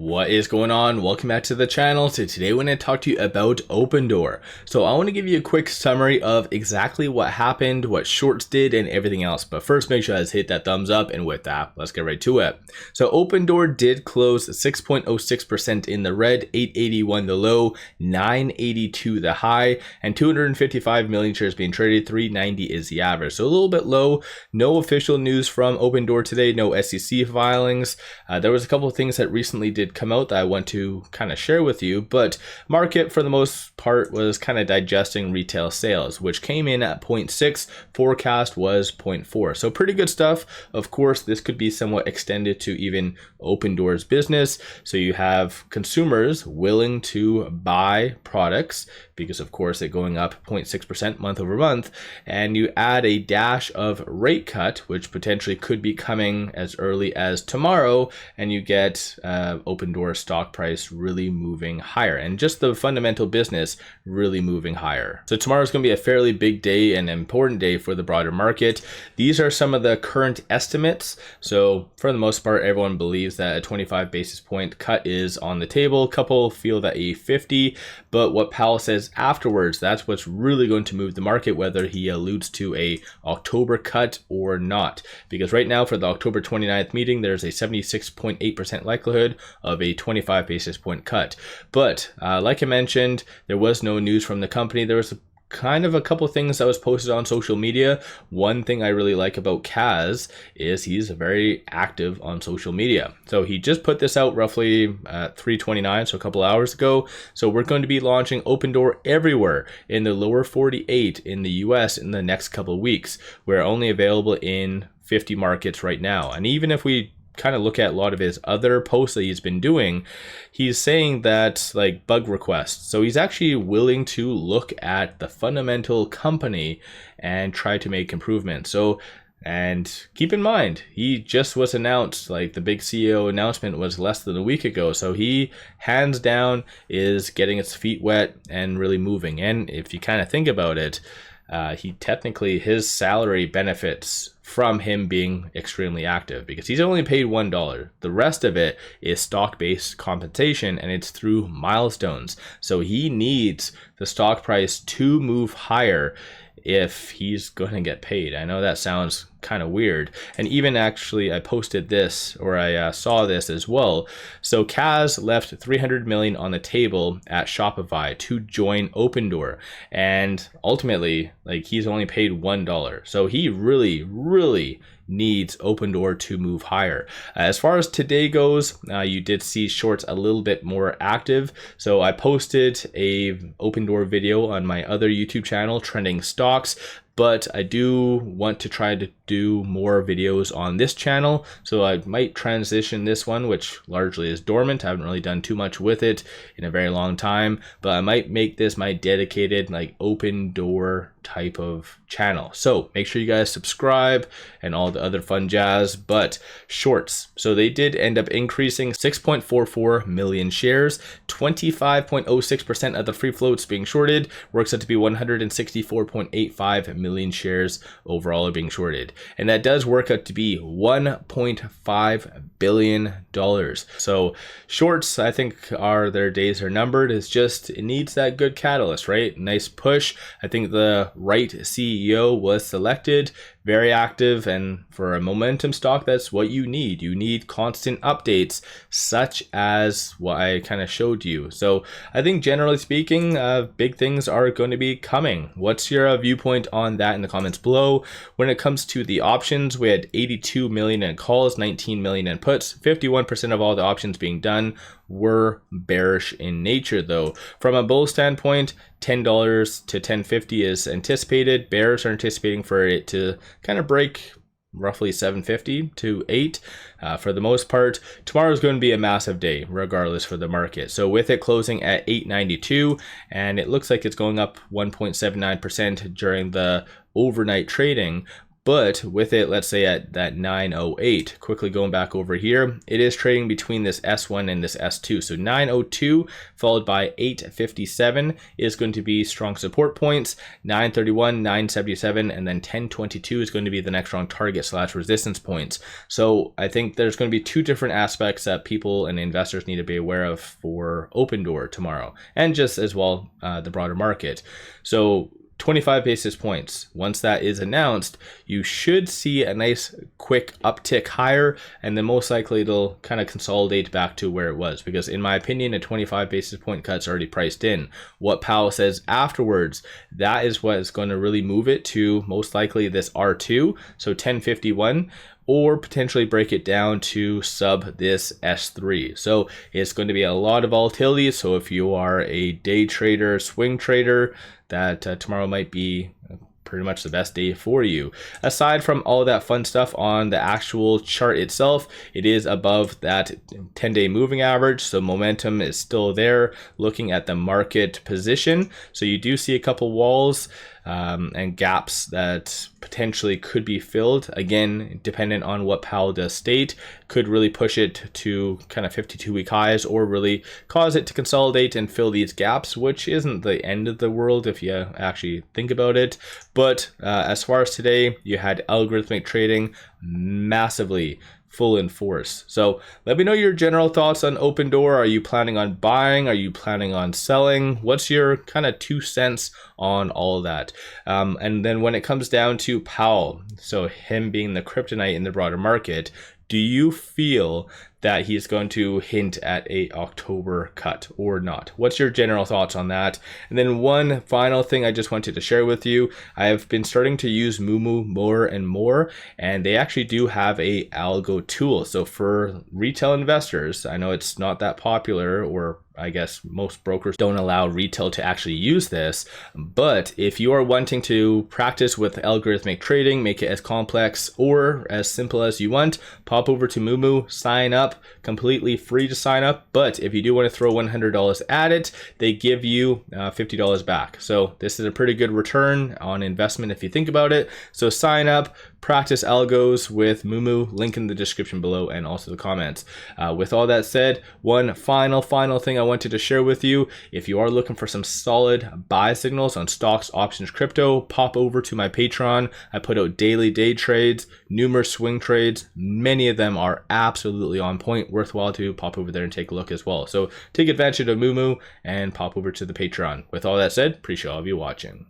What is going on? Welcome back to the channel. So today we're going to talk to you about Opendoor. So I want to give you a quick summary of exactly what happened, what shorts did, and everything else. But first, make sure you guys hit that thumbs up. And with that, let's get right to it. So Opendoor did close 6.06% in the red, 881 the low, 982 the high, and 255 million shares being traded, 390 is the average. So a little bit low. No official news from Opendoor today, no SEC filings. There was a couple of things that recently did come out that I want to kind of share with you, but market for the most part was kind of digesting retail sales, which came in at 0.6, forecast was 0.4. So pretty good stuff. Of course, this could be somewhat extended to even Opendoor's business. So you have consumers willing to buy products because of course they're going up 0.6% month over month, and you add a dash of rate cut, which potentially could be coming as early as tomorrow, and you get Opendoor stock price really moving higher and just the fundamental business really moving higher. So tomorrow is going to be a fairly big day and important day for the broader market. These are some of the current estimates. So for the most part, everyone believes that a 25 basis point cut is on the table. A couple feel that a 50, but what Powell says afterwards, that's what's really going to move the market, whether he alludes to a October cut or not. Because right now for the October 29th meeting, there's a 76.8% likelihood of a 25 basis point cut. But like I mentioned, there was no news from the company. There was kind of a couple things that was posted on social media. One thing I really like about Kaz is he's very active on social media. So he just put this out roughly at 3:29, so a couple hours ago. So we're going to be launching Opendoor everywhere in the lower 48 in the US in the next couple of weeks. We're only available in 50 markets right now. And even if we kind of look at a lot of his other posts that he's been doing, he's saying that like bug requests. So he's actually willing to look at the fundamental company and try to make improvements. So, and keep in mind, he just was announced, like the big CEO announcement was less than a week ago. So he hands down is getting his feet wet and really moving. And if you kind of think about it, he technically, his salary benefits from him being extremely active because he's only paid $1. The rest of it is stock-based compensation and it's through milestones. So he needs the stock price to move higher if he's going to get paid. I know that sounds kind of weird. And even actually I posted this, or I saw this as well. So Kaz left 300 million on the table at Shopify to join Opendoor. And ultimately, like, he's only paid $1. So he really needs Opendoor to move higher. As far as today goes, you did see shorts a little bit more active. So I posted a Opendoor video on my other YouTube channel, Trending Stocks, but I do want to try to do more videos on this channel. So I might transition this one, which largely is dormant. I haven't really done too much with it in a very long time, but I might make this my dedicated like Opendoor type of channel. So make sure you guys subscribe and all the other fun jazz. But shorts, so they did end up increasing 6.44 million shares, 25.06% of the free floats being shorted, works out to be 164.85 million shares overall are being shorted. And that does work out to be $1.5 billion. So shorts, I think their days are numbered. It's just, it needs that good catalyst, right? Nice push. I think the right CEO was selected, very active, and for a momentum stock, that's what you need. You need constant updates such as what I kind of showed you. So I think generally speaking, big things are going to be coming. What's your viewpoint on that in the comments below? When it comes to the options, we had 82 million in calls, 19 million in puts, 51% of all the options being done were bearish in nature though. From a bull standpoint, $10 to $10.50 is anticipated. Bears are anticipating for it to kind of break roughly 750 to 8 for the most part. Tomorrow is going to be a massive day regardless for the market. So with it closing at 892, and it looks like it's going up 1.79% during the overnight trading. But with it, let's say at that 908, quickly going back over here, it is trading between this S1 and this S2. So 902 followed by 857 is going to be strong support points. 931, 977, and then 1022 is going to be the next strong target / resistance points. So I think there's going to be two different aspects that people and investors need to be aware of for Opendoor tomorrow, and just as well the broader market. So 25 basis points. Once that is announced, you should see a nice quick uptick higher, and then most likely it'll kind of consolidate back to where it was, because in my opinion, a 25 basis point cut's already priced in. What Powell says afterwards, that is what is going to really move it to most likely this R2, so 1051, or potentially break it down to sub this S3. So it's going to be a lot of volatility. So if you are a day trader, swing trader, that tomorrow might be pretty much the best day for you. Aside from all that fun stuff on the actual chart itself, it is above that 10-day moving average, so momentum is still there. Looking at the market position, so you do see a couple walls and gaps that potentially could be filled. Again, dependent on what Powell does state, could really push it to kind of 52-week highs, or really cause it to consolidate and fill these gaps, which isn't the end of the world if you actually think about it. But as far as today, you had algorithmic trading massively full in force. So let me know your general thoughts on Opendoor. Are you planning on buying? Are you planning on selling? What's your kind of 2 cents on all of that? And then when it comes down to Powell, so him being the kryptonite in the broader market, do you feel that he's going to hint at a October cut or not? What's your general thoughts on that? And then one final thing I just wanted to share with you. I have been starting to use Moomoo more and more, and they actually do have a algo tool. So for retail investors, I know it's not that popular, or I guess most brokers don't allow retail to actually use this. But if you are wanting to practice with algorithmic trading, make it as complex or as simple as you want, pop over to Moomoo, sign up, completely free to sign up. But if you do want to throw $100 at it, they give you $50 back. So this is a pretty good return on investment if you think about it. So sign up, practice algos with Moomoo, link in the description below and also the comments. With all that said, one final thing I wanted to share with you. If you are looking for some solid buy signals on stocks, options, crypto, pop over to my Patreon. I put out daily day trades, numerous swing trades. Many of them are absolutely on point, worthwhile to pop over there and take a look as well. So take advantage of Moomoo and pop over to the Patreon. With all that said, appreciate all of you watching.